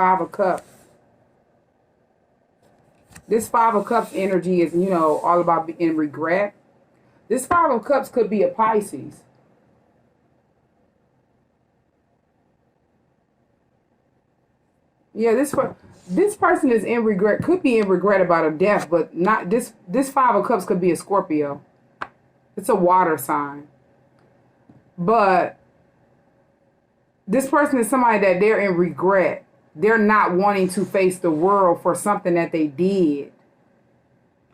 Five of Cups. This Five of Cups energy is, all about being regret. This Five of Cups could be a Pisces. Yeah, this person is in regret, could be in regret about a death, but not this. This Five of Cups could be a Scorpio. It's a water sign. But this person is somebody that they're in regret. They're not wanting to face the world for something that they did.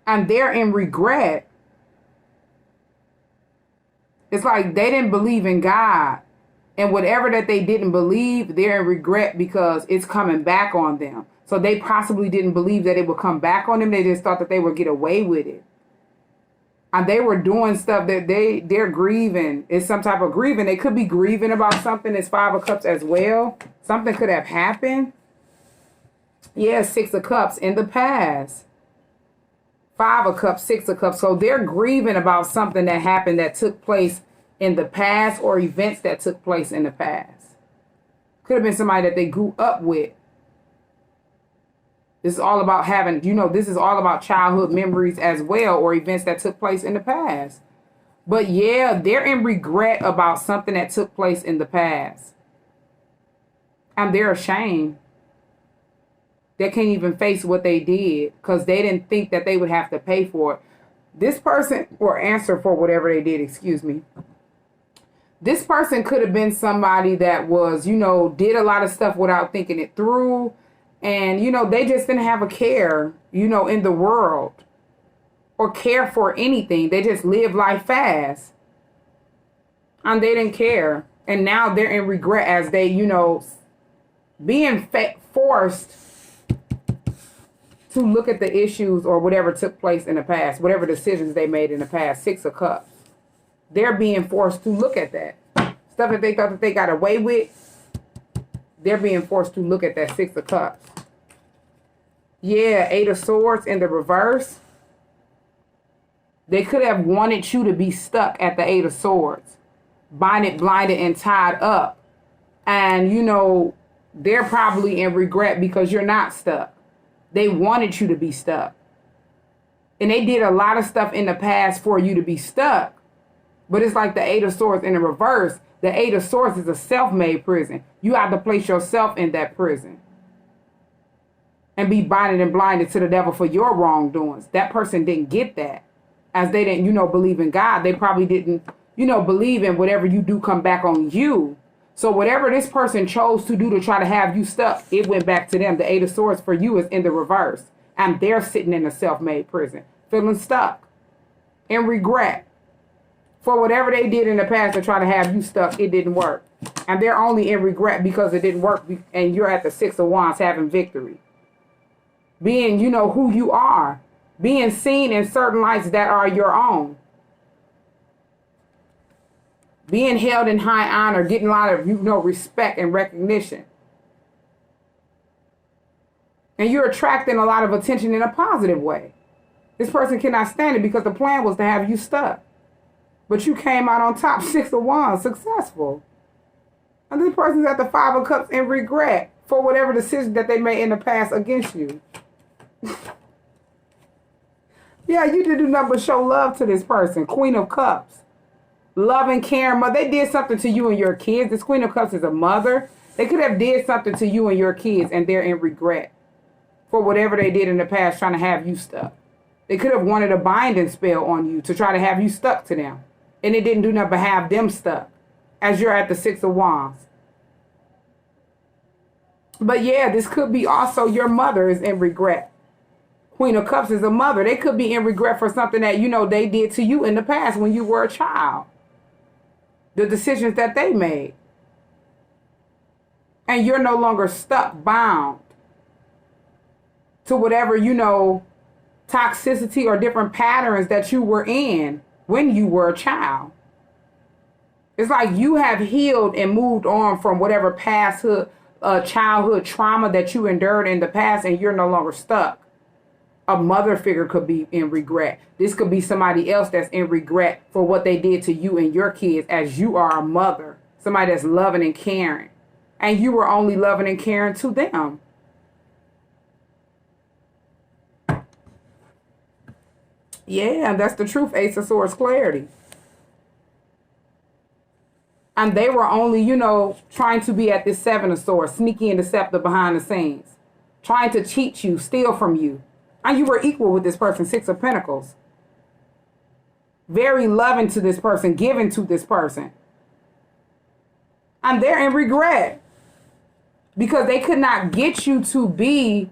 And they're in regret. It's like they didn't believe in God. And whatever that they didn't believe, they're in regret because it's coming back on them. So they possibly didn't believe that it would come back on them. They just thought that they would get away with it. And they were doing stuff that they're grieving. It's some type of grieving. They could be grieving about something. It's Five of Cups as well. Something could have happened. Yeah, Six of Cups in the past. Five of Cups, Six of Cups. So they're grieving about something that happened that took place in the past or events that took place in the past. Could have been somebody that they grew up with. This is all about having, this is all about childhood memories as well, or events that took place in the past. But yeah, they're in regret about something that took place in the past. And they're ashamed. They can't even face what they did because they didn't think that they would have to pay for it. This person, or answer for whatever they did, excuse me. This person could have been somebody that was, did a lot of stuff without thinking it through. And, they just didn't have a care, in the world or care for anything. They just lived life fast. And they didn't care. And now they're in regret as they, being forced to look at the issues or whatever took place in the past, whatever decisions they made in the past. Six of Cups. They're being forced to look at that. Stuff that they thought that they got away with. They're being forced to look at that Six of Cups. Yeah, Eight of Swords in the reverse. They could have wanted you to be stuck at the Eight of Swords. Binded, blinded, and tied up. And, they're probably in regret because you're not stuck. They wanted you to be stuck. And they did a lot of stuff in the past for you to be stuck. But it's like the Eight of Swords in the reverse. The Eight of Swords is a self-made prison. You have to place yourself in that prison. And be binded and blinded to the devil for your wrongdoings. That person didn't get that. As they didn't, believe in God. They probably didn't, believe in whatever you do come back on you. So whatever this person chose to do to try to have you stuck, it went back to them. The Eight of Swords for you is in the reverse. And they're sitting in a self-made prison. Feeling stuck. In regret. For whatever they did in the past to try to have you stuck, it didn't work. And they're only in regret because it didn't work. And you're at the Six of Wands having victory. Being, who you are. Being seen in certain lights that are your own. Being held in high honor. Getting a lot of, respect and recognition. And you're attracting a lot of attention in a positive way. This person cannot stand it because the plan was to have you stuck. But you came out on top, Six of Wands, successful. And this person's at the Five of Cups in regret for whatever decision that they made in the past against you. Yeah, you did do nothing but show love to this person. Queen of Cups. Love and care. They did something to you and your kids. This Queen of Cups is a mother. They could have did something to you and your kids and they're in regret for whatever they did in the past trying to have you stuck. They could have wanted a binding spell on you to try to have you stuck to them. And it didn't do nothing but have them stuck as you're at the Six of Wands. But yeah, this could be also your mother is in regret. Queen of Cups is a mother. They could be in regret for something that, they did to you in the past when you were a child. The decisions that they made. And you're no longer stuck, bound to whatever, toxicity or different patterns that you were in when you were a child. It's like you have healed and moved on from whatever childhood trauma that you endured in the past and you're no longer stuck. A mother figure could be in regret. This could be somebody else that's in regret for what they did to you and your kids as you are a mother. Somebody that's loving and caring. And you were only loving and caring to them. Yeah, that's the truth. Ace of Swords, clarity. And they were only, trying to be at this Seven of Swords, sneaky and deceptive behind the scenes, trying to cheat you, steal from you. And you were equal with this person, Six of Pentacles. Very loving to this person, giving to this person. And they're in regret because they could not get you to be,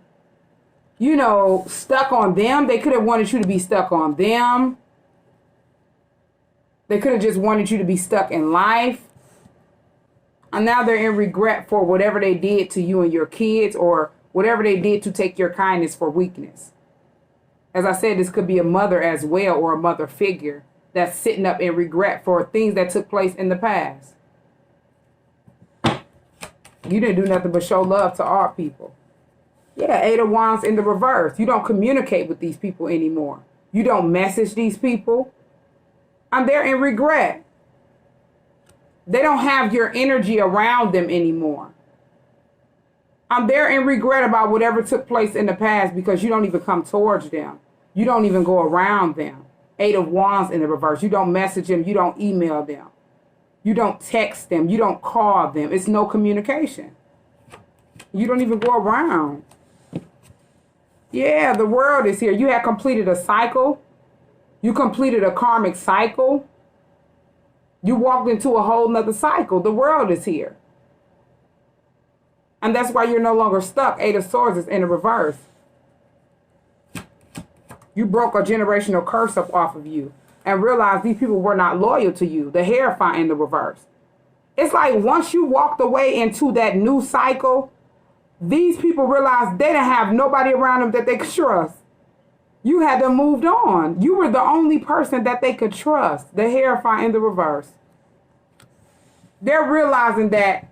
stuck on them. They could have wanted you to be stuck on them. They could have just wanted you to be stuck in life. And now they're in regret for whatever they did to you and your kids, or whatever they did to take your kindness for weakness. As I said, this could be a mother as well, or a mother figure that's sitting up in regret for things that took place in the past. You didn't do nothing but show love to our people. Yeah, Eight of Wands in the reverse. You don't communicate with these people anymore. You don't message these people. And they're in regret. They don't have your energy around them anymore. And they're in regret about whatever took place in the past because you don't even come towards them. You don't even go around them. Eight of Wands in the reverse. You don't message them. You don't email them. You don't text them. You don't call them. It's no communication. You don't even go around. Yeah, the world is here. You have completed a cycle. You completed a karmic cycle. You walked into a whole nother cycle. The world is here. And that's why you're no longer stuck. Eight of Swords is in the reverse. You broke a generational curse up off of you and realized these people were not loyal to you. The Hierophant in the reverse. It's like once you walked away into that new cycle, these people realized they didn't have nobody around them that they could trust. You had them moved on. You were the only person that they could trust. The Hierophant in the reverse. They're realizing that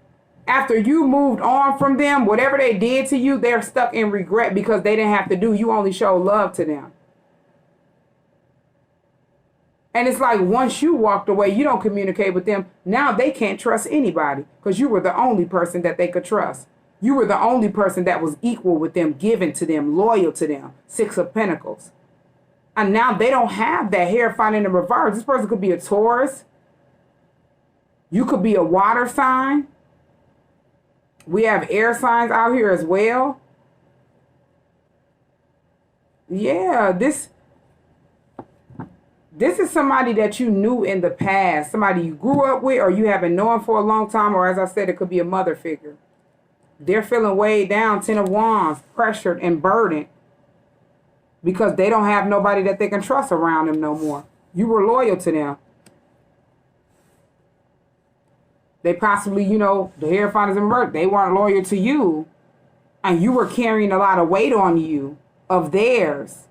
after you moved on from them, whatever they did to you, they're stuck in regret because they didn't have to do. You only show love to them. And it's like once you walked away, you don't communicate with them. Now they can't trust anybody because you were the only person that they could trust. You were the only person that was equal with them, given to them, loyal to them. Six of Pentacles. And now they don't have that. Hierophant in the reverse. This person could be a Taurus. You could be a water sign. We have air signs out here as well. Yeah, this is somebody that you knew in the past. Somebody you grew up with or you haven't known for a long time. Or as I said, it could be a mother figure. They're feeling weighed down, Ten of Wands, pressured and burdened because they don't have nobody that they can trust around them no more. You were loyal to them. They possibly, the Hierophant is in reverse. They weren't loyal to you. And you were carrying a lot of weight on you of theirs.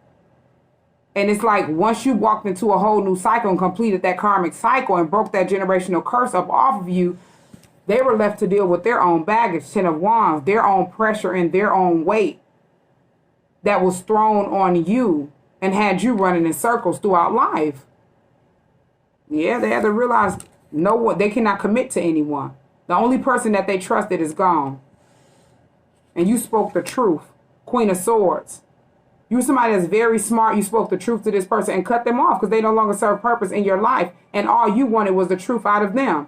And it's like once you walked into a whole new cycle and completed that karmic cycle and broke that generational curse up off of you, they were left to deal with their own baggage, Ten of Wands, their own pressure and their own weight that was thrown on you and had you running in circles throughout life. Yeah, they had to realize no one, they cannot commit to anyone. The only person that they trusted is gone. And you spoke the truth, Queen of Swords. You were somebody that's very smart. You spoke the truth to this person and cut them off because they no longer serve purpose in your life. And all you wanted was the truth out of them.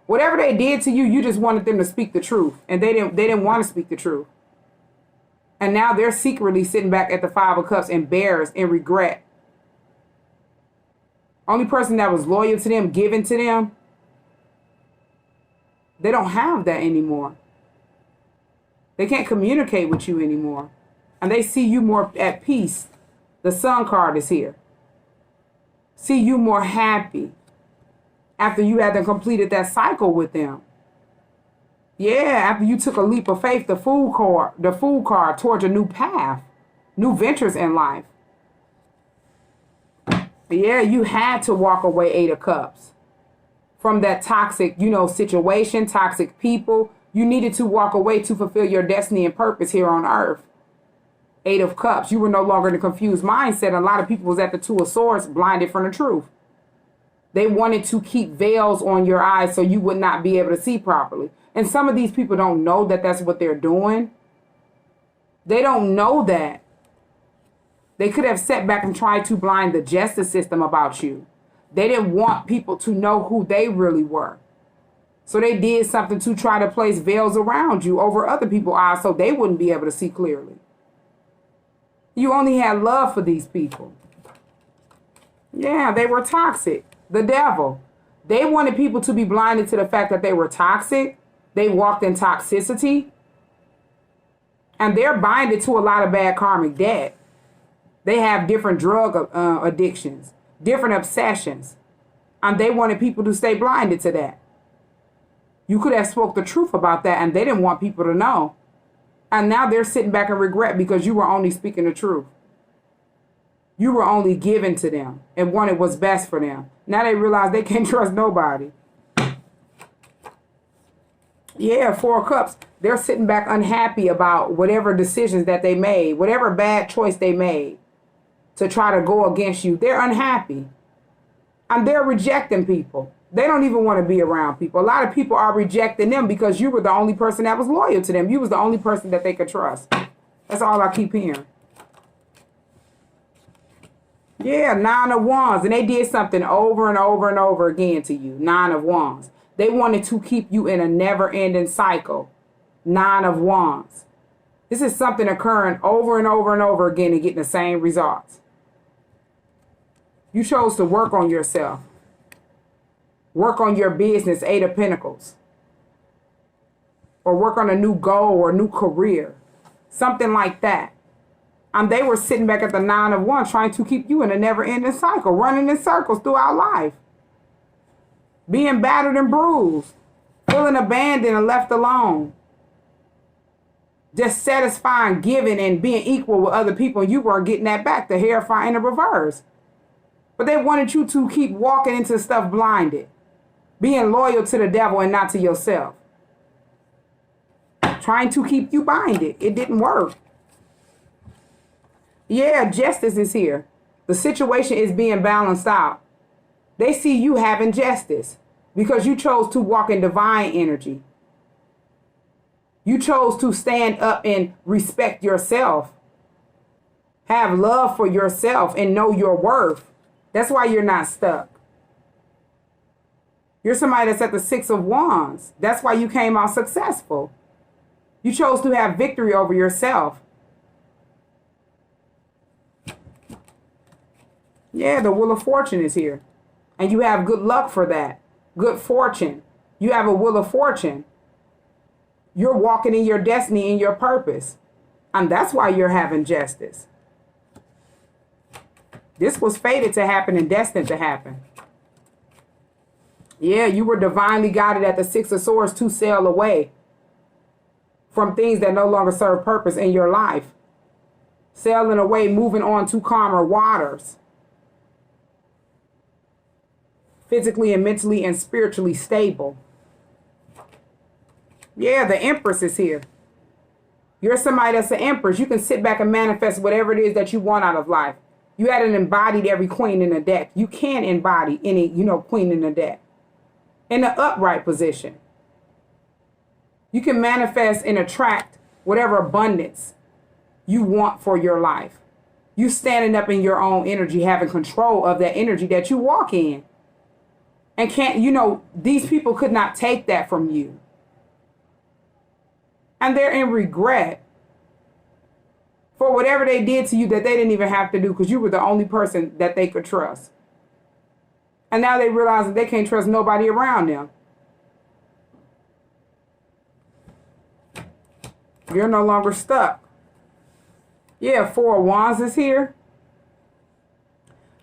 Whatever they did to you, you just wanted them to speak the truth. And they didn't want to speak the truth. And now they're secretly sitting back at the Five of Cups, embarrassed and regret. Only person that was loyal to them, given to them, they don't have that anymore. They can't communicate with you anymore. And they see you more at peace. The Sun card is here. See you more happy after you had completed that cycle with them. Yeah, after you took a leap of faith, the Fool card towards a new path, new ventures in life. Yeah, you had to walk away, Eight of Cups, from that toxic, situation, toxic people. You needed to walk away to fulfill your destiny and purpose here on earth. Eight of Cups. You were no longer in a confused mindset. A lot of people was at the Two of Swords, blinded from the truth. They wanted to keep veils on your eyes so you would not be able to see properly. And some of these people don't know that that's what they're doing. They don't know that. They could have sat back and tried to blind the justice system about you. They didn't want people to know who they really were. So they did something to try to place veils around you over other people's eyes so they wouldn't be able to see clearly. You only had love for these people. Yeah, they were toxic. The devil. They wanted people to be blinded to the fact that they were toxic. They walked in toxicity. And they're binded to a lot of bad karmic debt. They have different drug addictions, different obsessions. And they wanted people to stay blinded to that. You could have spoke the truth about that and they didn't want people to know. And now they're sitting back and regret because you were only speaking the truth. You were only giving to them and wanted what's best for them. Now they realize they can't trust nobody. Yeah, Four of Cups. They're sitting back unhappy about whatever decisions that they made, whatever bad choice they made to try to go against you. They're unhappy. And they're rejecting people. They don't even want to be around people. A lot of people are rejecting them because you were the only person that was loyal to them. You was the only person that they could trust. That's all I keep hearing. Yeah, Nine of Wands. And they did something over and over and over again to you. Nine of Wands. They wanted to keep you in a never-ending cycle. Nine of Wands. This is something occurring over and over and over again and getting the same results. You chose to work on yourself. Work on your business, Eight of Pentacles. Or work on a new goal or a new career. Something like that. And they were sitting back at the Nine of Wands trying to keep you in a never-ending cycle, running in circles throughout life. Being battered and bruised. Feeling abandoned and left alone. Just satisfying, giving, and being equal with other people. And you weren't getting that back. The Hierophant in the reverse. But they wanted you to keep walking into stuff blinded. Being loyal to the devil and not to yourself. Trying to keep you binded. It didn't work. Yeah, justice is here. The situation is being balanced out. They see you having justice because you chose to walk in divine energy. You chose to stand up and respect yourself. Have love for yourself and know your worth. That's why you're not stuck. You're somebody that's at the Six of Wands. That's why you came out successful. You chose to have victory over yourself. Yeah, the Wheel of Fortune is here. And you have good luck for that. Good fortune. You have a Wheel of Fortune. You're walking in your destiny and your purpose. And that's why you're having justice. This was fated to happen and destined to happen. Yeah, you were divinely guided at the Six of Swords to sail away from things that no longer serve purpose in your life. Sailing away, moving on to calmer waters. Physically and mentally and spiritually stable. Yeah, the Empress is here. You're somebody that's an Empress. You can sit back and manifest whatever it is that you want out of life. You hadn't embodied every queen in the deck. You can embody any, queen in the deck. In the upright position. You can manifest and attract whatever abundance you want for your life. You standing up in your own energy, having control of that energy that you walk in. And these people could not take that from you. And they're in regret for whatever they did to you that they didn't even have to do because you were the only person that they could trust. And now they realize that they can't trust nobody around them. You're no longer stuck. Yeah, Four of Wands is here.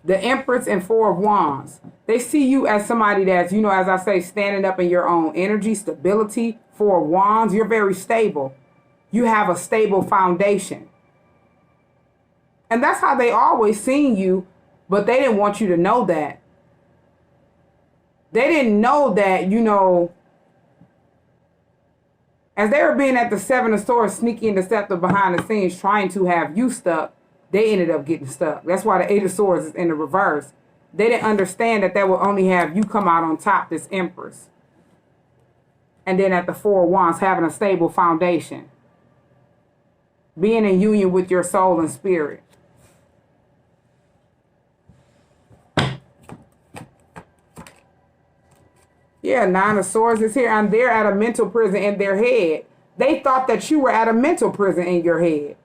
The Empress and Four of Wands. They see you as somebody that's, as I say, standing up in your own energy, stability. Four of Wands, you're very stable. You have a stable foundation. And that's how they always seen you, but they didn't want you to know that. They didn't know that, as they were being at the Seven of Swords, sneaky and deceptive behind the scenes, trying to have you stuck, they ended up getting stuck. That's why the Eight of Swords is in the reverse. They didn't understand that will only have you come out on top, this Empress. And then at the Four of Wands, having a stable foundation. Being in union with your soul and spirit. Yeah, Nine of Swords is here, and they're at a mental prison in their head. They thought that you were at a mental prison in your head.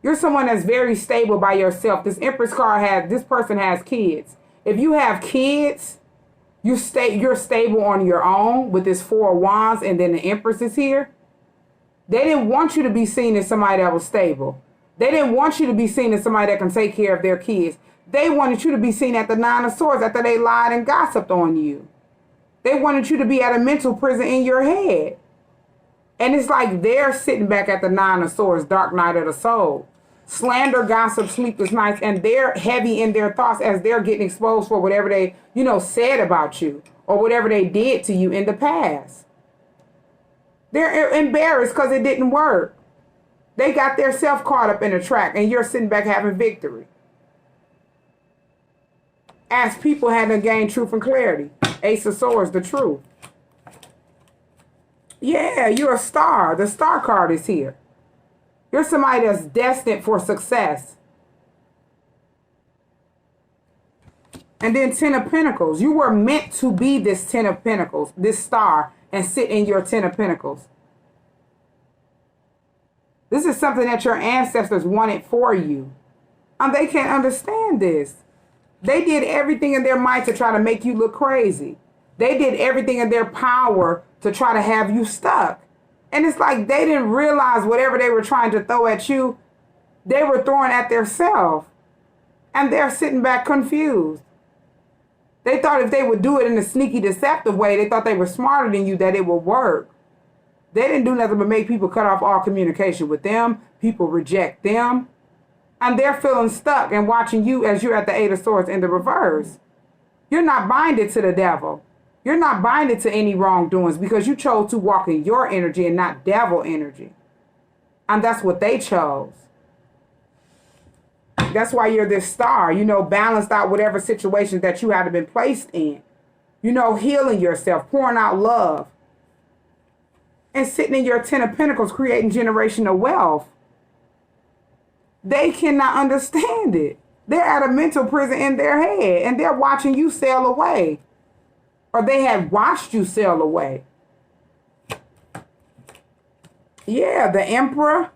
You're someone that's very stable by yourself. This Empress card this person has kids. If you have kids, you're stable on your own with this Four of Wands, and then the Empress is here. They didn't want you to be seen as somebody that was stable. They didn't want you to be seen as somebody that can take care of their kids. They wanted you to be seen at the Nine of Swords after they lied and gossiped on you. They wanted you to be at a mental prison in your head. And it's like they're sitting back at the Nine of Swords, dark night of the soul. Slander, gossip, sleepless nights, and they're heavy in their thoughts as they're getting exposed for whatever they, said about you or whatever they did to you in the past. They're embarrassed because it didn't work. They got their self caught up in a track, and you're sitting back having victory. As people had to gain truth and clarity. Ace of Swords, the truth. Yeah, you're a star. The star card is here. You're somebody that's destined for success. And then Ten of Pentacles. You were meant to be this Ten of Pentacles, this star, and sit in your Ten of Pentacles. This is something that your ancestors wanted for you. And they can't understand this. They did everything in their might to try to make you look crazy. They did everything in their power to try to have you stuck. And it's like they didn't realize whatever they were trying to throw at you, they were throwing at themselves. And they're sitting back confused. They thought if they would do it in a sneaky, deceptive way, they thought they were smarter than you, that it would work. They didn't do nothing but make people cut off all communication with them. People reject them. And they're feeling stuck and watching you as you're at the Eight of Swords in the reverse. You're not binded to the devil. You're not binded to any wrongdoings because you chose to walk in your energy and not devil energy. And that's what they chose. That's why you're this star, balanced out whatever situation that you had been placed in. Healing yourself, pouring out love. And sitting in your Ten of Pentacles, creating generational wealth. They cannot understand it. They're at a mental prison in their head, and they're watching you sail away. Or they have watched you sail away. Yeah, the Emperor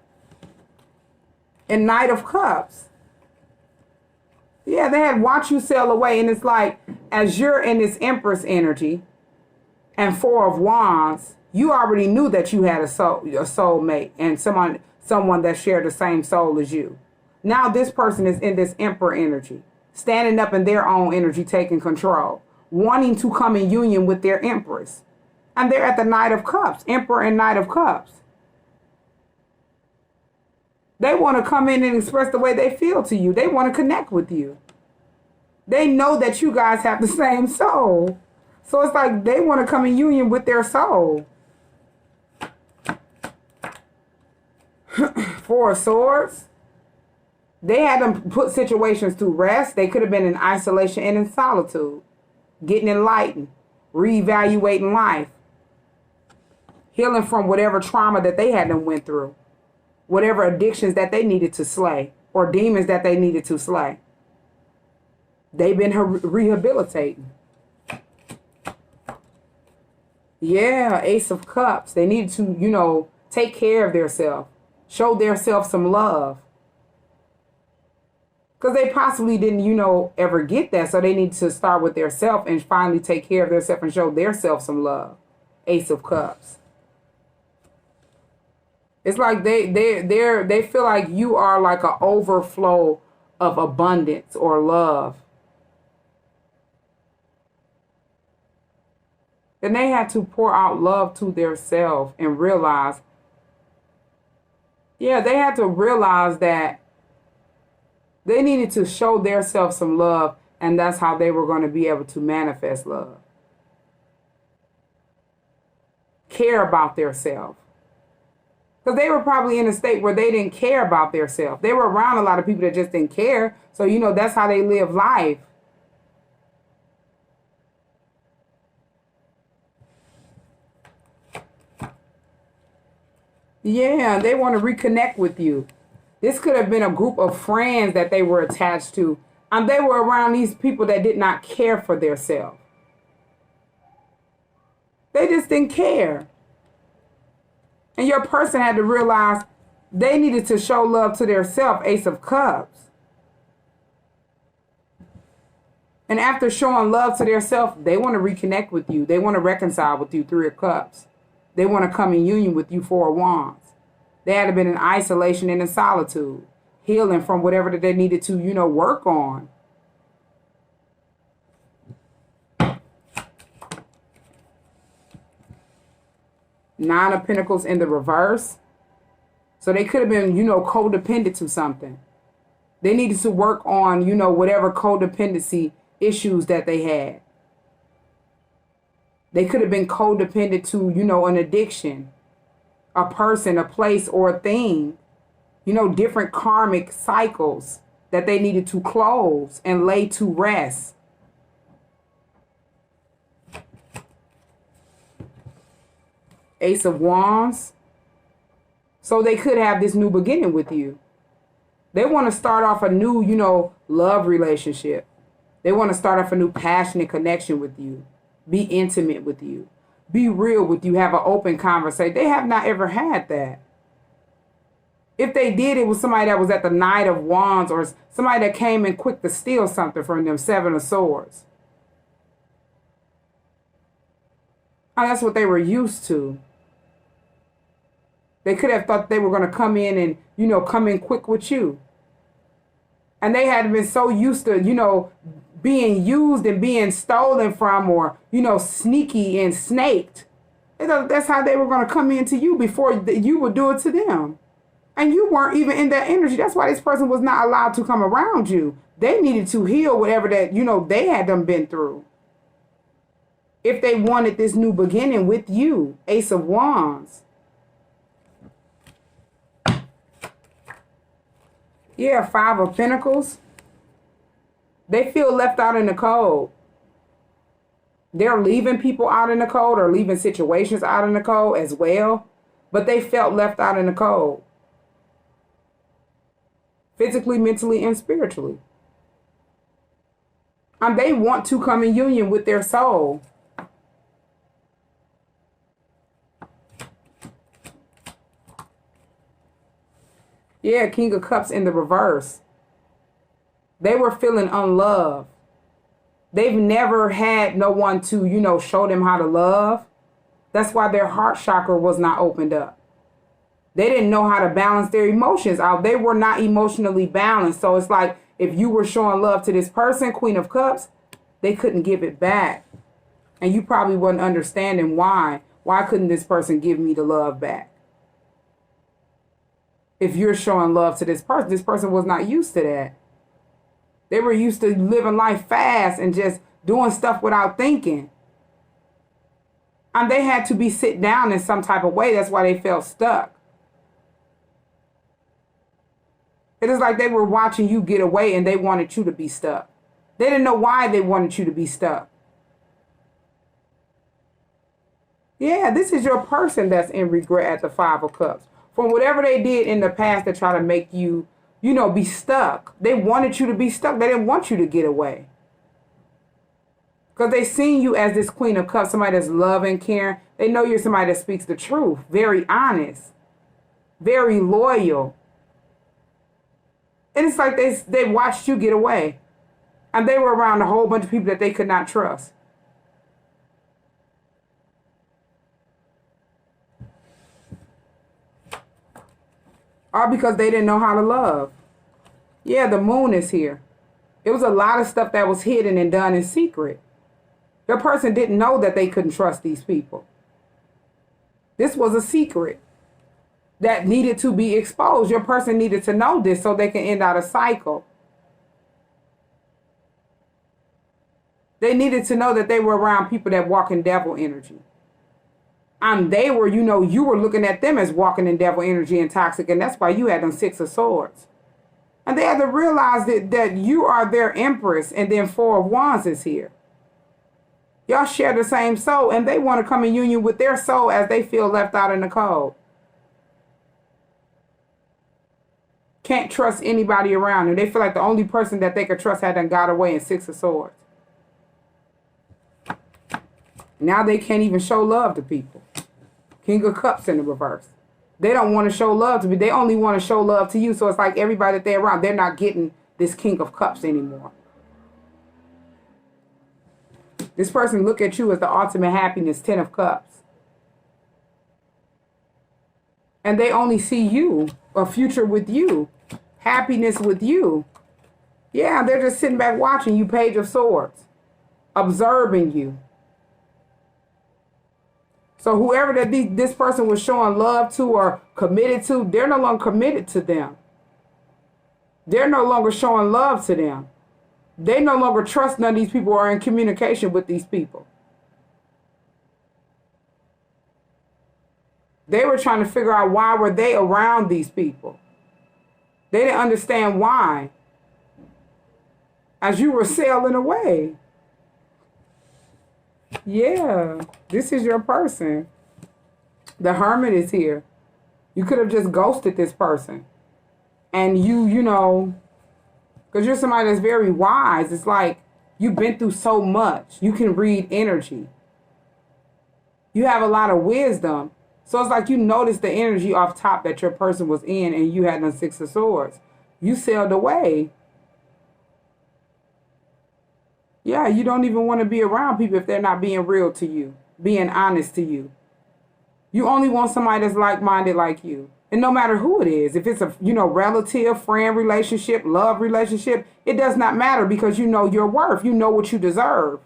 and Knight of Cups. Yeah, they had watched you sail away, and it's like, as you're in this Empress energy and Four of Wands, you already knew that you had a soulmate and someone that shared the same soul as you. Now this person is in this Emperor energy, standing up in their own energy, taking control, wanting to come in union with their Empress. And they're at the Knight of Cups, Emperor and Knight of Cups. They want to come in and express the way they feel to you. They want to connect with you. They know that you guys have the same soul. So it's like they want to come in union with their soul. Four of Swords. They had them put situations to rest. They could have been in isolation and in solitude. Getting enlightened. Reevaluating life. Healing from whatever trauma that they had them went through. Whatever addictions that they needed to slay. Or demons that they needed to slay. They've been rehabilitating. Yeah, Ace of Cups. They needed to, take care of themselves. Show themselves some love. Because they possibly didn't, ever get that. So they need to start with themselves and finally take care of themselves and show themselves some love. Ace of Cups. It's like they feel like you are like an overflow of abundance or love. And they had to pour out love to themselves and realize, they had to realize that they needed to show themselves some love, and that's how they were going to be able to manifest love. Care about themselves. Because they were probably in a state where they didn't care about themselves. They were around a lot of people that just didn't care. So, that's how they live life. Yeah, they want to reconnect with you. This could have been a group of friends that they were attached to. And they were around these people that did not care for themselves. They just didn't care. And your person had to realize they needed to show love to their self, Ace of Cups. And after showing love to their self, they want to reconnect with you. They want to reconcile with you, Three of Cups. They want to come in union with you, Four of Wands. They had been in isolation and in solitude, healing from whatever that they needed to, work on. Nine of Pentacles in the reverse. So they could have been, codependent to something. They needed to work on, whatever codependency issues that they had. They could have been codependent to, an addiction, a person, a place, or a thing. Different karmic cycles that they needed to close and lay to rest. Ace of Wands. So they could have this new beginning with you. They want to start off a new, love relationship. They want to start off a new passionate connection with you. Be intimate with you. Be real with you. Have an open conversation. They have not ever had that. If they did, it was somebody that was at the Knight of Wands or somebody that came in quick to steal something from them, Seven of Swords. And that's what they were used to. They could have thought they were going to come in and, come in quick with you. And they had been so used to, being used and being stolen from or, sneaky and snaked. That's how they were going to come into you before you would do it to them. And you weren't even in that energy. That's why this person was not allowed to come around you. They needed to heal whatever that, they had them been through. If they wanted this new beginning with you, Ace of Wands. Yeah, Five of Pentacles. They feel left out in the cold. They're leaving people out in the cold or leaving situations out in the cold as well. But they felt left out in the cold. Physically, mentally, and spiritually. And they want to come in union with their soul. Yeah, King of Cups in the reverse. They were feeling unloved. They've never had no one to, show them how to love. That's why their heart chakra was not opened up. They didn't know how to balance their emotions out. They were not emotionally balanced. So it's like if you were showing love to this person, Queen of Cups, they couldn't give it back. And you probably wasn't understanding why. Why couldn't this person give me the love back? If you're showing love to this person was not used to that. They were used to living life fast and just doing stuff without thinking. And they had to be sit down in some type of way. That's why they felt stuck. It is like they were watching you get away and they wanted you to be stuck. They didn't know why they wanted you to be stuck. Yeah, this is your person that's in regret at the Five of Cups. From whatever they did in the past to try to make you, be stuck. They wanted you to be stuck. They didn't want you to get away. Because they seen you as this Queen of Cups, somebody that's loving, caring. They know you're somebody that speaks the truth. Very honest. Very loyal. And it's like they watched you get away. And they were around a whole bunch of people that they could not trust. All because they didn't know how to love. Yeah, the moon is here. It was a lot of stuff that was hidden and done in secret. Your person didn't know that they couldn't trust these people. This was a secret that needed to be exposed. Your person needed to know this so they can end out a cycle. They needed to know that they were around people that walk in devil energy. And they were, you were looking at them as walking in devil energy and toxic, and that's why you had them Six of Swords. And they had to realize that you are their empress, and then Four of Wands is here. Y'all share the same soul, and they want to come in union with their soul as they feel left out in the cold. Can't trust anybody around them. They feel like the only person that they could trust had done got away in Six of Swords. Now they can't even show love to people. King of Cups in the reverse. They don't want to show love to me. They only want to show love to you. So it's like everybody that they're around, they're not getting this King of Cups anymore. This person look at you as the ultimate happiness, 10 of Cups. And they only see you, a future with you, happiness with you. Yeah, they're just sitting back watching you, Page of Swords, observing you. So whoever that this person was showing love to or committed to, they're no longer committed to them. They're no longer showing love to them. They no longer trust none of these people or are in communication with these people. They were trying to figure out why were they around these people. They didn't understand why. As you were sailing away. Yeah, this is your person. The Hermit is here. You could have just ghosted this person. And you know, because you're somebody that's very wise. It's like you've been through so much. You can read energy. You have a lot of wisdom. So it's like you noticed the energy off top that your person was in and you had the Six of Swords. You sailed away. Yeah, you don't even want to be around people if they're not being real to you, being honest to you. You only want somebody that's like-minded like you. And no matter who it is, if it's a, relative, friend relationship, love relationship, it does not matter because you know your worth. You know what you deserve.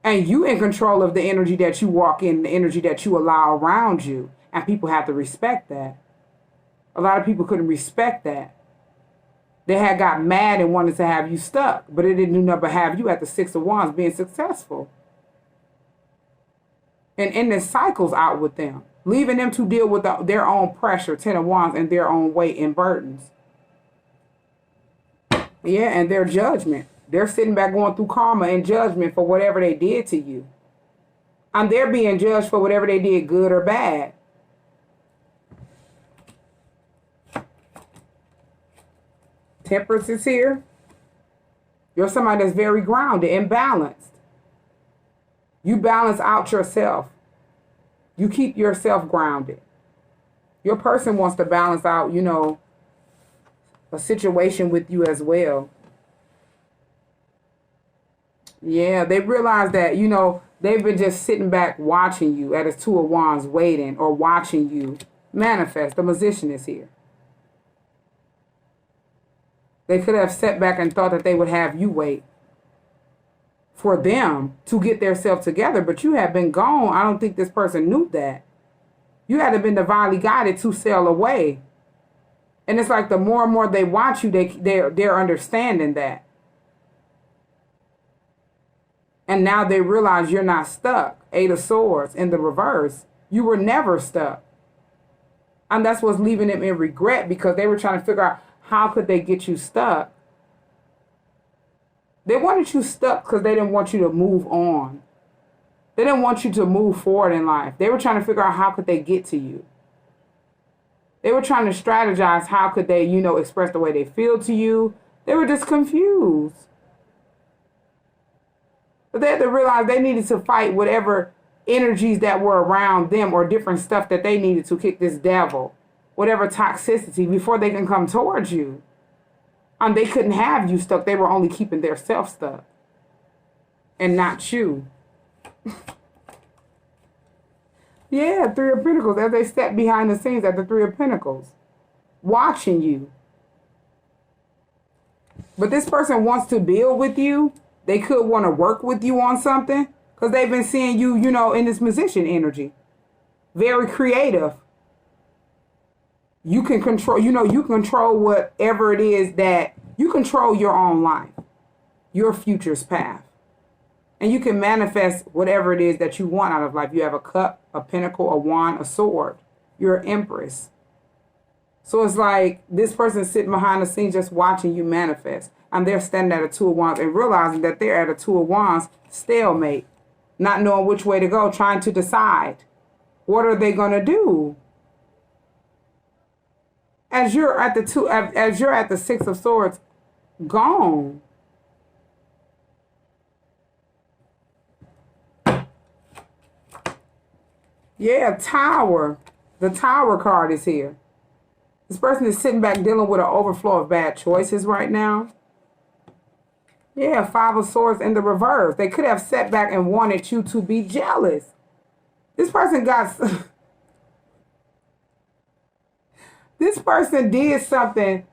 And you in control of the energy that you walk in, the energy that you allow around you. And people have to respect that. A lot of people couldn't respect that. They had got mad and wanted to have you stuck, but it didn't do nothing but have you at the Six of Wands being successful. And ending cycles out with them, leaving them to deal with their own pressure, 10 of Wands, and their own weight and burdens. Yeah, and their judgment. They're sitting back going through karma and judgment for whatever they did to you. And they're being judged for whatever they did, good or bad. Temperance is here. You're somebody that's very grounded and balanced. You balance out yourself. You keep yourself grounded. Your person wants to balance out, a situation with you as well. Yeah, they realize that, they've been just sitting back watching you at a Two of Wands waiting or watching you manifest. The Magician is here. They could have sat back and thought that they would have you wait for them to get themselves together, but you have been gone. I don't think this person knew that. You had to have been divinely guided to sail away. And it's like the more and more they watch you, they're understanding that. And now they realize you're not stuck. 8 of Swords in the reverse. You were never stuck. And that's what's leaving them in regret because they were trying to figure out how could they get you stuck. They wanted you stuck because they didn't want you to move on. They didn't want you to move forward in life. They were trying to figure out how could they get to you. They were trying to strategize how could they, express the way they feel to you. They were just confused. But they had to realize they needed to fight whatever energies that were around them or different stuff that they needed to kick this devil, whatever toxicity, before they can come towards you. And they couldn't have you stuck. They were only keeping their self stuck and not you. Yeah, 3 of Pentacles as they step behind the scenes at the 3 of Pentacles, watching you. But this person wants to build with you. They could want to work with you on something because they've been seeing you, in this Magician energy. Very creative. You can control, you control whatever it is that you control your own life, your future's path. And you can manifest whatever it is that you want out of life. You have a cup, a pentacle, a wand, a sword. You're an empress. So it's like this person sitting behind the scenes just watching you manifest. And they're standing at a 2 of Wands and realizing that they're at a 2 of Wands stalemate, not knowing which way to go, trying to decide. What are they going to do? As you're at the 6 of Swords, gone. Yeah, Tower. The Tower card is here. This person is sitting back dealing with an overflow of bad choices right now. Yeah, Five of Swords in the reverse. They could have sat back and wanted you to be jealous. This person got... This person did something.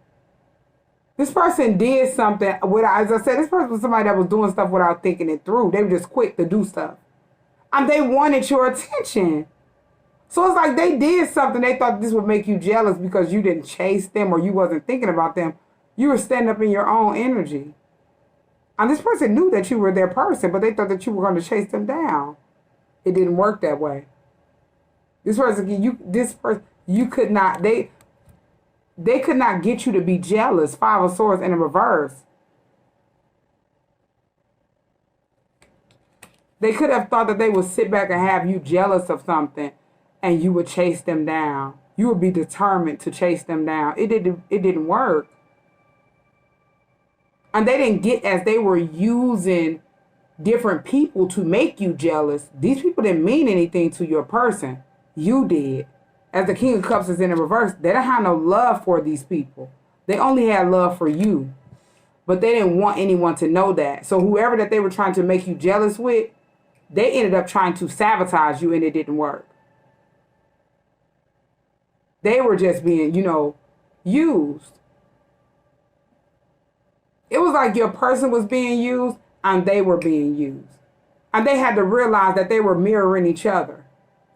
This person did something without, as I said, this person was somebody that was doing stuff without thinking it through. They were just quick to do stuff. And they wanted your attention. So it's like they did something. They thought this would make you jealous because you didn't chase them or you wasn't thinking about them. You were standing up in your own energy. And this person knew that you were their person, but they thought that you were going to chase them down. It didn't work that way. This person, you could not, they could not get you to be jealous. Five of Swords in the reverse. They could have thought that they would sit back and have you jealous of something and you would chase them down. You would be determined to chase them down. It didn't work. And they didn't get, as they were using different people to make you jealous, these people didn't mean anything to your person. You did. As the King of Cups is in the reverse, they don't have no love for these people. They only had love for you. But they didn't want anyone to know that. So whoever that they were trying to make you jealous with, they ended up trying to sabotage you and it didn't work. They were just being, used. It was like your person was being used and they were being used. And they had to realize that they were mirroring each other.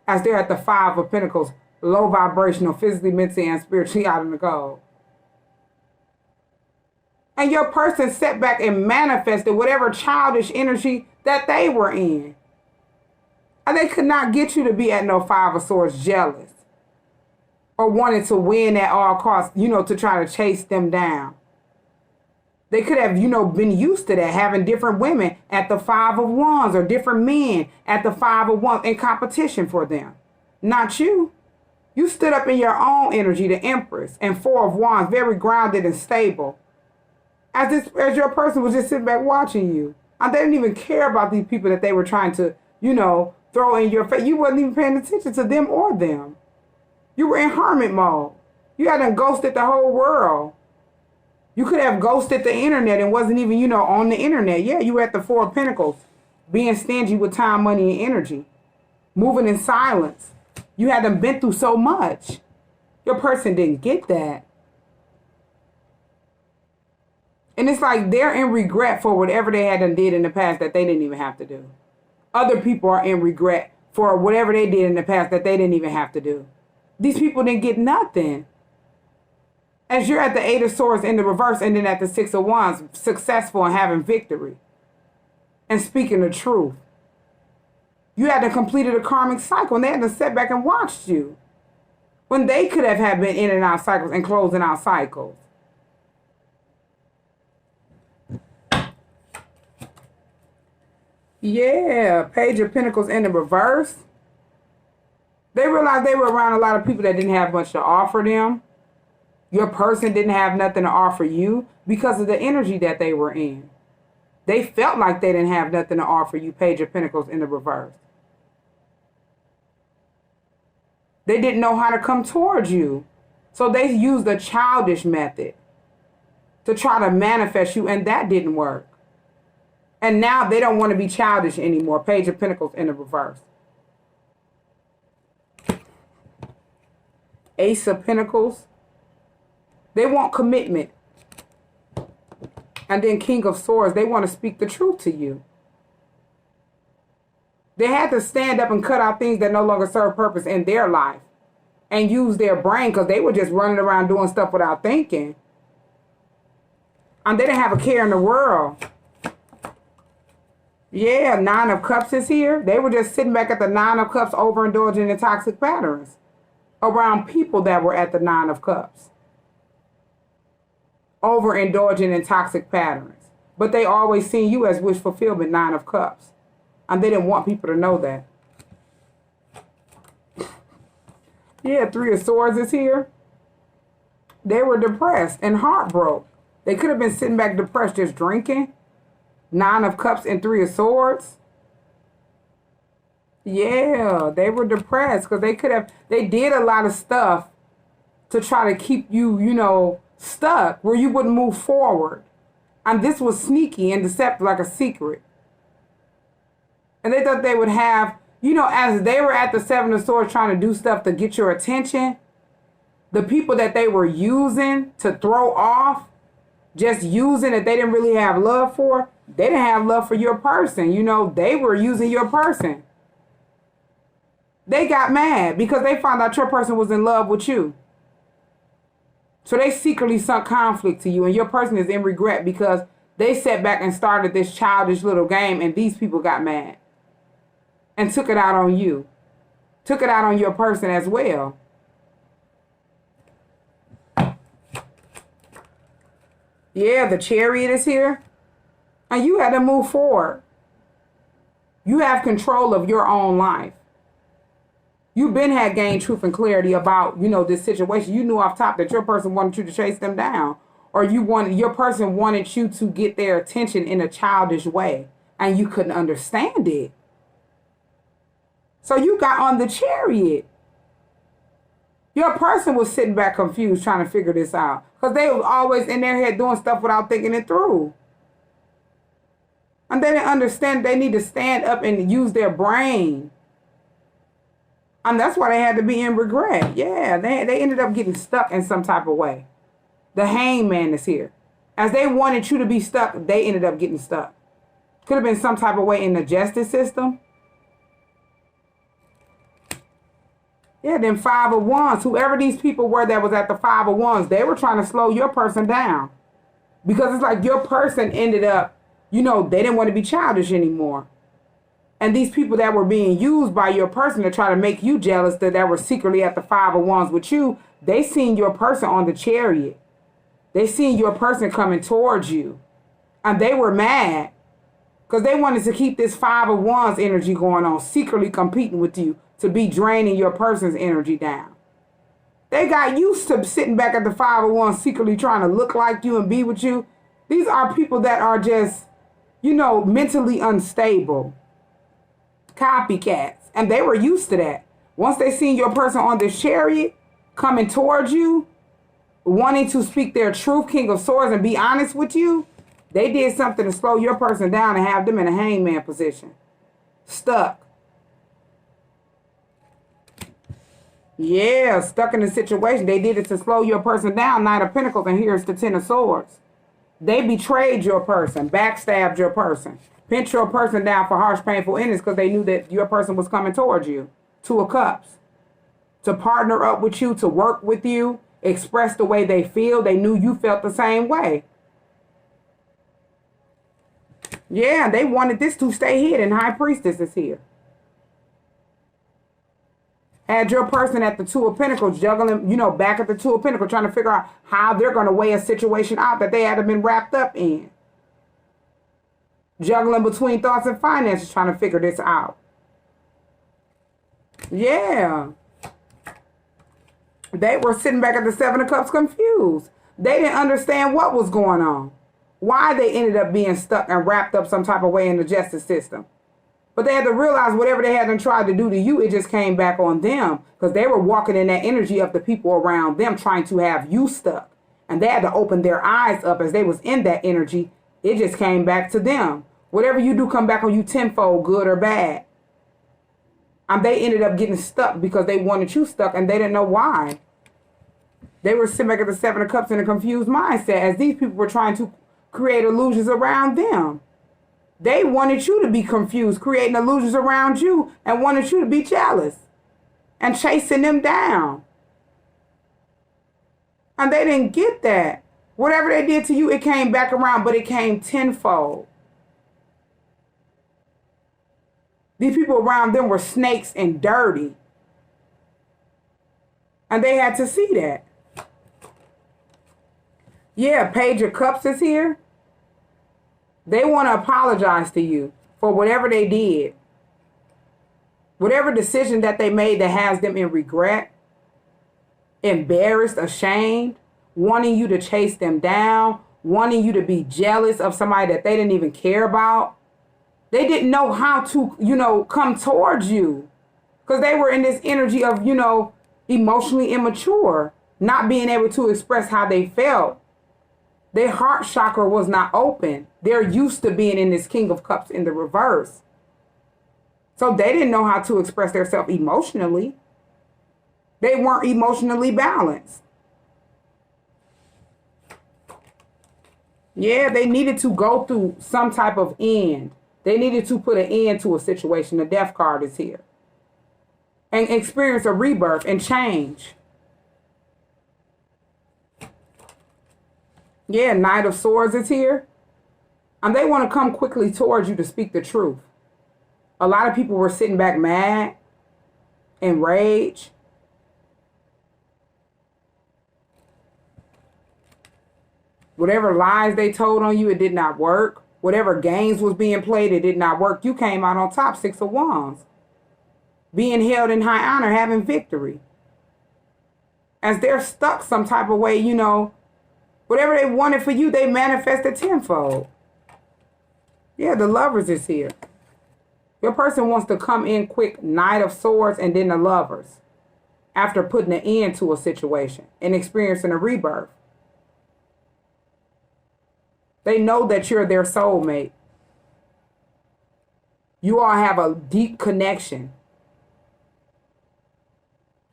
As they're at the Five of Pentacles, low vibrational, physically, mentally, and spiritually out in the cold. And your person sat back and manifested whatever childish energy that they were in. And they could not get you to be at no Five of Swords jealous. Or wanted to win at all costs, to try to chase them down. They could have, been used to that, having different women at the Five of Wands or different men at the Five of Wands in competition for them. Not you. You stood up in your own energy, the Empress, and Four of Wands, very grounded and stable. As your person was just sitting back watching you. And they didn't even care about these people that they were trying to, throw in your face. You wasn't even paying attention to them or them. You were in hermit mode. You hadn't ghosted the whole world. You could have ghosted the internet and wasn't even, on the internet. Yeah, you were at the Four of Pentacles, being stingy with time, money, and energy. Moving in silence. You hadn't been through so much. Your person didn't get that. And it's like they're in regret for whatever they had done did in the past that they didn't even have to do. Other people are in regret for whatever they did in the past that they didn't even have to do. These people didn't get nothing. As you're at the Eight of Swords in the reverse and then at the Six of Wands, successful and having victory. And speaking the truth. You hadn't completed a karmic cycle and they had to sit back and watch you. When they could have been in and out cycles and closing out cycles. Yeah, Page of Pentacles in the reverse. They realized they were around a lot of people that didn't have much to offer them. Your person didn't have nothing to offer you because of the energy that they were in. They felt like they didn't have nothing to offer you, Page of Pentacles in the reverse. They didn't know how to come towards you. So they used a childish method to try to manifest you, and that didn't work. And now they don't want to be childish anymore, Page of Pentacles in the reverse. Ace of Pentacles. They want commitment. And then King of Swords, they want to speak the truth to you. They had to stand up and cut out things that no longer serve purpose in their life. And use their brain because they were just running around doing stuff without thinking. And they didn't have a care in the world. Yeah, Nine of Cups is here. They were just sitting back at the Nine of Cups overindulging in toxic patterns. Around people that were at the Nine of Cups. Overindulging in toxic patterns. But they always seen you as wish fulfillment, Nine of Cups. And they didn't want people to know that. Yeah, Three of Swords is here. They were depressed and heartbroken. They could have been sitting back depressed just drinking. Nine of Cups and Three of Swords. Yeah, they were depressed because they did a lot of stuff to try to keep you, stuck where you wouldn't move forward. And this was sneaky and deceptive, like a secret. And they thought they would have, as they were at the Seven of Swords trying to do stuff to get your attention, the people that they were using to throw off, just using that they didn't really have love for, they didn't have love for your person. They were using your person. They got mad because they found out your person was in love with you. So they secretly sunk conflict to you, and your person is in regret because they sat back and started this childish little game, and these people got mad and took it out on you. Took it out on your person as well. Yeah, the Chariot is here. And you had to move forward. You have control of your own life. You've been had gained truth and clarity about, this situation. You knew off top that your person wanted you to chase them down. Or your person wanted you to get their attention in a childish way. And you couldn't understand it. So you got on the Chariot. Your person was sitting back confused trying to figure this out. Because they was always in their head doing stuff without thinking it through. And they didn't understand they need to stand up and use their brain. And that's why they had to be in regret. Yeah, they ended up getting stuck in some type of way. The Hangman is here. As they wanted you to be stuck, they ended up getting stuck. Could have been some type of way in the justice system. Yeah, then Five of Wands. Whoever these people were that was at the Five of Wands, they were trying to slow your person down. Because it's like your person ended up, they didn't want to be childish anymore. And these people that were being used by your person to try to make you jealous that were secretly at the Five of Wands with you, they seen your person on the Chariot. They seen your person coming towards you. And they were mad. Because they wanted to keep this Five of Wands energy going on, secretly competing with you to be draining your person's energy down. They got used to sitting back at the Five of Wands secretly trying to look like you and be with you. These are people that are just, mentally unstable. Copycats. And they were used to that. Once they seen your person on this Chariot coming towards you, wanting to speak their truth, King of Swords, and be honest with you, they did something to slow your person down and have them in a hangman position. Stuck. Yeah, stuck in a situation. They did it to slow your person down. Knight of Pentacles, and here's the Ten of Swords. They betrayed your person, backstabbed your person, pinned your person down for harsh, painful endings because they knew that your person was coming towards you. Two of Cups. To partner up with you, to work with you, express the way they feel. They knew you felt the same way. Yeah, they wanted this to stay hidden. High Priestess is here. Had your person at the Two of Pentacles juggling, back at the Two of Pentacles, trying to figure out how they're going to weigh a situation out that they hadn't been wrapped up in. Juggling between thoughts and finances, trying to figure this out. Yeah. They were sitting back at the Seven of Cups confused. They didn't understand what was going on. Why they ended up being stuck and wrapped up some type of way in the justice system. But they had to realize whatever they hadn't tried to do to you, it just came back on them. Because they were walking in that energy of the people around them trying to have you stuck. And they had to open their eyes up as they was in that energy. It just came back to them. Whatever you do come back on you tenfold, good or bad. And they ended up getting stuck because they wanted you stuck and they didn't know why. They were sitting back at the Seven of Cups in a confused mindset as these people were trying to create illusions around them. They wanted you to be confused, creating illusions around you and wanted you to be jealous and chasing them down. And they didn't get that. Whatever they did to you, it came back around, but it came tenfold. These people around them were snakes and dirty. And they had to see that. Yeah, Page of Cups is here. They want to apologize to you for whatever they did. Whatever decision that they made that has them in regret, embarrassed, ashamed, wanting you to chase them down, wanting you to be jealous of somebody that they didn't even care about. They didn't know how to, come towards you. Because they were in this energy of, emotionally immature, not being able to express how they felt. Their heart chakra was not open. They're used to being in this King of Cups in the reverse. So they didn't know how to express themselves emotionally. They weren't emotionally balanced. Yeah, they needed to go through some type of end. They needed to put an end to a situation. The death card is here. And experience a rebirth and change. Yeah, Knight of Swords is here. And they want to come quickly towards you to speak the truth. A lot of people were sitting back mad, enraged. Whatever lies they told on you, it did not work. Whatever games was being played, it did not work. You came out on top, 6 of Wands. Being held in high honor, having victory. As they're stuck some type of way, whatever they wanted for you, they manifested tenfold. Yeah, the Lovers is here. Your person wants to come in quick, Knight of Swords, and then the Lovers. After putting an end to a situation and experiencing a rebirth. They know that you're their soulmate. You all have a deep connection.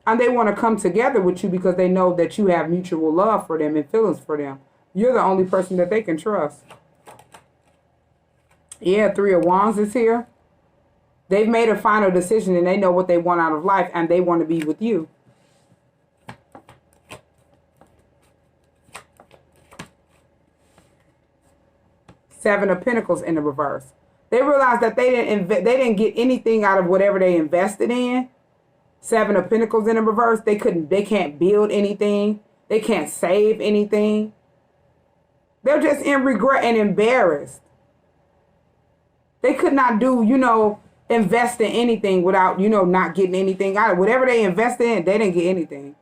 And they want to come together with you because they know that you have mutual love for them and feelings for them. You're the only person that they can trust. Yeah, 3 of Wands is here. They've made a final decision and they know what they want out of life and they want to be with you. Seven of Pentacles in the reverse. They realized that they didn't get anything out of whatever they invested in. 7 of Pentacles in the reverse. They can't build anything. They can't save anything. They're just in regret and embarrassed. They could not do, invest in anything without, not getting anything out of it. Whatever they invested in, they didn't get anything.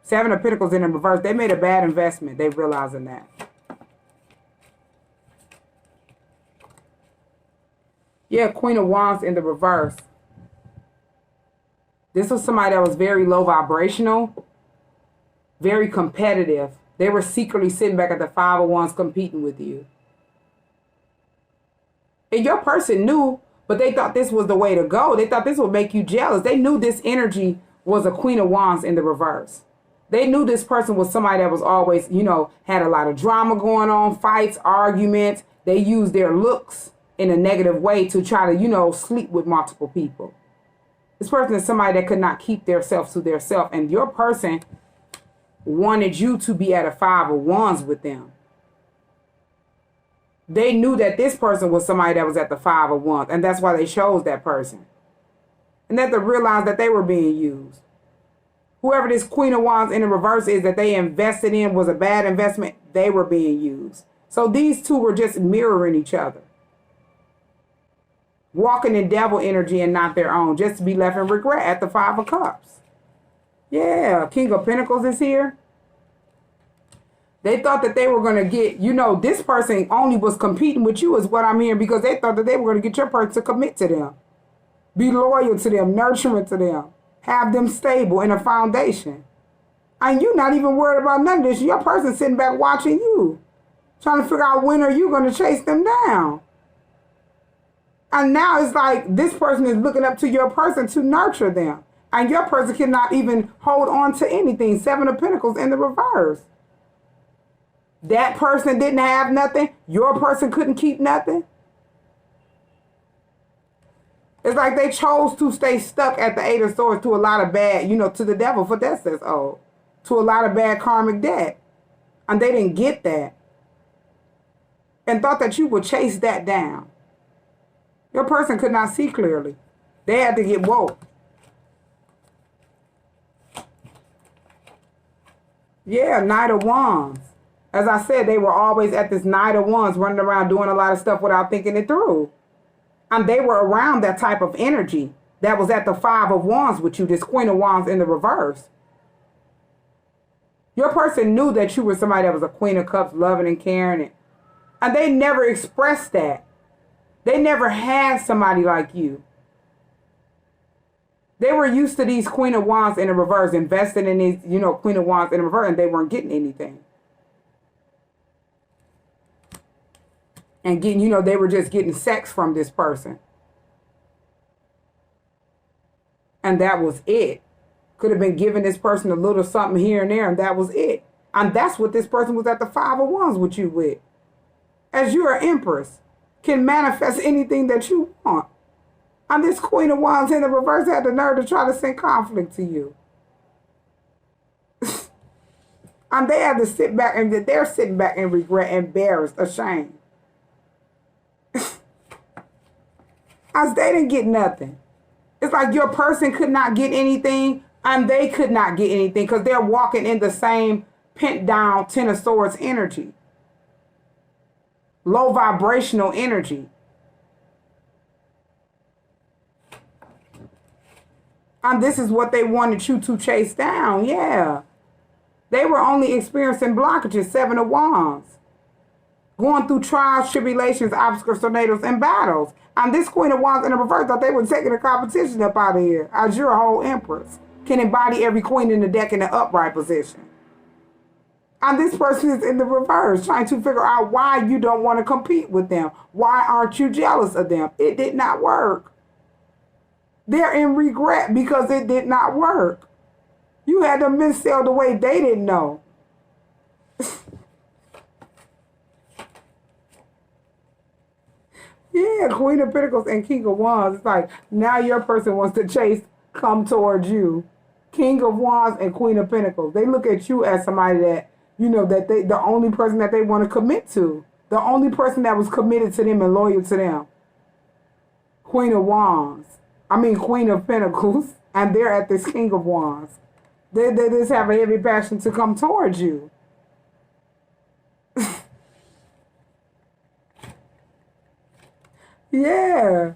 7 of Pentacles in the reverse. They made a bad investment. They realizing that. Yeah, Queen of Wands in the reverse. This was somebody that was very low vibrational, very competitive. They were secretly sitting back at the 5 of Wands competing with you. And your person knew, but they thought this was the way to go. They thought this would make you jealous. They knew this energy was a Queen of Wands in the reverse. They knew this person was somebody that was always, had a lot of drama going on, fights, arguments. They used their looks in a negative way to try to, sleep with multiple people. This person is somebody that could not keep themselves to themselves. And your person wanted you to be at a 5 of Wands with them. They knew that this person was somebody that was at the 5 of Wands. And that's why they chose that person. And that they realized that they were being used. Whoever this Queen of Wands in the reverse is that they invested in was a bad investment. They were being used. So these two were just mirroring each other. Walking in devil energy and not their own. Just to be left in regret at the 5 of Cups. Yeah, King of Pentacles is here. They thought that they were going to get, this person only was competing with you is what I'm hearing because they thought that they were going to get your person to commit to them. Be loyal to them, nurturing to them. Have them stable in a foundation. And you're not even worried about none of this. Your person sitting back watching you. Trying to figure out when are you going to chase them down. And now it's like this person is looking up to your person to nurture them. And your person cannot even hold on to anything. 7 of Pentacles in the reverse. That person didn't have nothing. Your person couldn't keep nothing. It's like they chose to stay stuck at the 8 of Swords to a lot of bad, to the devil, for that says, to a lot of bad karmic debt. And they didn't get that. And thought that you would chase that down. Your person could not see clearly. They had to get woke. Yeah, Knight of Wands. As I said, they were always at this Knight of Wands, running around doing a lot of stuff without thinking it through. And they were around that type of energy that was at the 5 of Wands with you, this Queen of Wands in the reverse. Your person knew that you were somebody that was a Queen of Cups, loving and caring. And they never expressed that. They never had somebody like you. They were used to these Queen of Wands in the reverse, investing in these, Queen of Wands in the reverse, and they weren't getting anything. And getting, they were just getting sex from this person. And that was it. Could have been giving this person a little something here and there, and that was it. And that's what this person was at the Five of Wands with you with. As you're an empress, can manifest anything that you want. And this Queen of Wands in the reverse had the nerve to try to send conflict to you. And they had to sit back, and they're sitting back in regret, embarrassed, ashamed. As they didn't get nothing. It's like your person could not get anything, and they could not get anything because they're walking in the same pent down Ten of Swords energy. Low vibrational energy. And this is what they wanted you to chase down. Yeah. They were only experiencing blockages, Seven of Wands. Going through trials, tribulations, obstacles, tornadoes, and battles. And this Queen of Wands in the reverse thought they were taking the competition up out of here. As your whole empress can embody every queen in the deck in the upright position. And this person is in the reverse, trying to figure out why you don't want to compete with them. Why aren't you jealous of them? It did not work. They're in regret because it did not work. You had them missail the way they didn't know. Yeah, Queen of Pentacles and King of Wands. It's like now your person wants to come towards you. King of Wands and Queen of Pentacles. They look at you as somebody that, that the only person that they want to commit to. The only person that was committed to them and loyal to them. Queen of Pentacles. And they're at this King of Wands. They just have a heavy passion to come towards you. Yeah.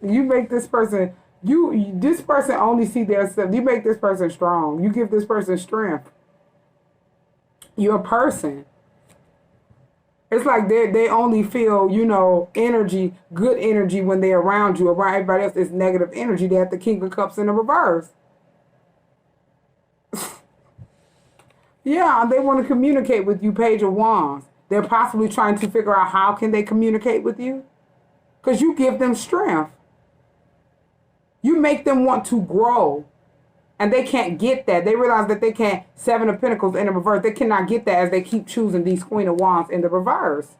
You make this person, this person only see their stuff. You make this person strong. You give this person strength. You're a person. It's like they only feel, energy, good energy when they're around you. Around everybody else, it's negative energy. They have the King of Cups in the reverse. Yeah, they want to communicate with you, Page of Wands. They're possibly trying to figure out how can they communicate with you. Because you give them strength. You make them want to grow. And they can't get that. They realize that they can't. Seven of Pentacles in the reverse. They cannot get that as they keep choosing these Queen of Wands in the reverse.